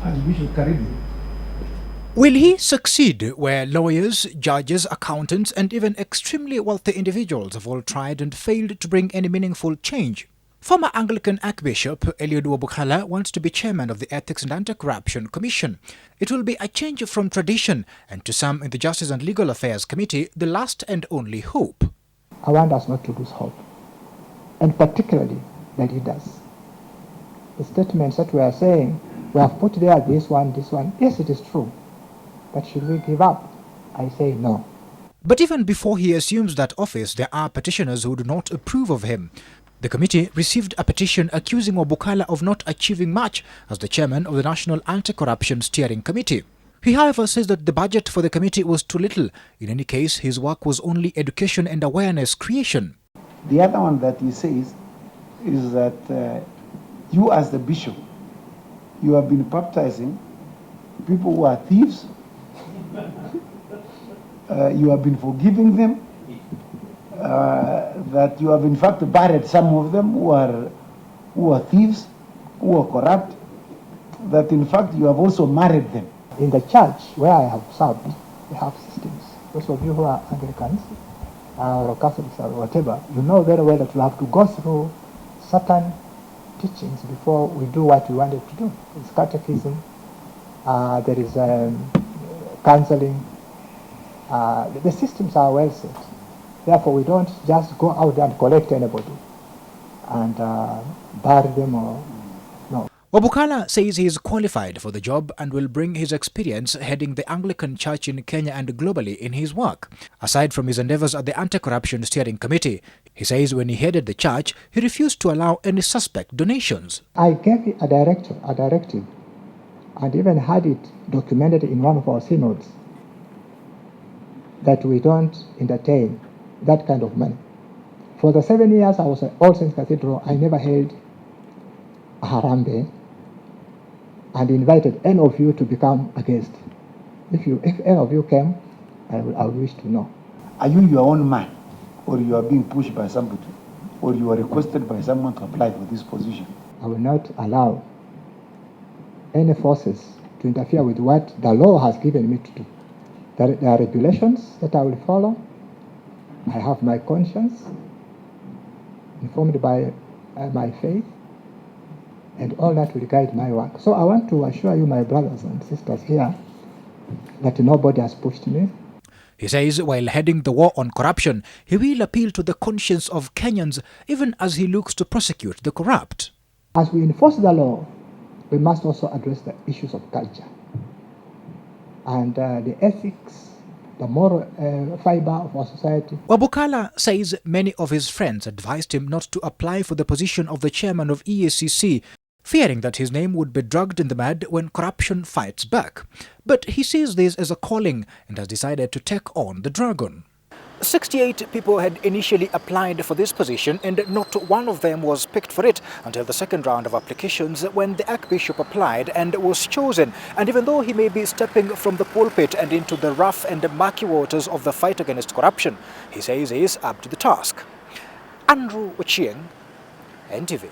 Archbishop Karibu. Will he succeed where lawyers, judges, accountants, and even extremely wealthy individuals have all tried and failed to bring any meaningful change? Former Anglican Archbishop Eliud Wabukhala wants to be chairman of the Ethics and Anti-Corruption Commission. It will be a change from tradition, and to some in the Justice and Legal Affairs Committee, the last and only hope. I want us not to lose hope, and particularly the leaders. The statements that we are saying, we have put there this one, yes, it is true. But should we give up? I say no. But even before he assumes that office, there are petitioners who do not approve of him. The committee received a petition accusing Wabukhala of not achieving much as the chairman of the National Anti-Corruption Steering Committee. He, however, says that the budget for the committee was too little. In any case, his work was only education and awareness creation. The other one that he says is that you as the bishop, you have been baptizing people who are thieves. You have been forgiving them. That you have in fact buried some of them who are thieves, who are corrupt. That in fact you have also married them. In the church where I have served, we have systems. Those of you who are Anglicans or Catholics or whatever, you know very well that we have to go through certain teachings before we do what we wanted to do. There's catechism, there is counseling. The systems are well set. Therefore, we don't just go out there and collect anybody and bury them or no. Wabukhala says he is qualified for the job and will bring his experience heading the Anglican Church in Kenya and globally in his work. Aside from his endeavors at the Anti-Corruption Steering Committee, he says when he headed the church, he refused to allow any suspect donations. I gave a directive, and even had it documented in one of our synods, that we don't entertain that kind of money. For the 7 years I was at All Saints Cathedral, I never held a harambe and invited any of you to become a guest. If any of you came, I would wish to know. Are you your own man, or you are being pushed by somebody, or you are requested by someone to apply for this position? I will not allow any forces to interfere with what the law has given me to do. There are regulations that I will follow. I have my conscience, informed by my faith, and all that will guide my work. So I want to assure you, my brothers and sisters here, that nobody has pushed me. He says while heading the war on corruption, he will appeal to the conscience of Kenyans even as he looks to prosecute the corrupt. As we enforce the law, we must also address the issues of culture and the ethics, the moral fiber of our society. Wabukhala says many of his friends advised him not to apply for the position of the chairman of EACC, fearing that his name would be dragged in the mud when corruption fights back. But he sees this as a calling and has decided to take on the dragon. 68 people had initially applied for this position, and not one of them was picked for it until the second round of applications, when the Archbishop applied and was chosen. And even though he may be stepping from the pulpit and into the rough and murky waters of the fight against corruption, he says he is up to the task. Andrew Ochieng, NTV.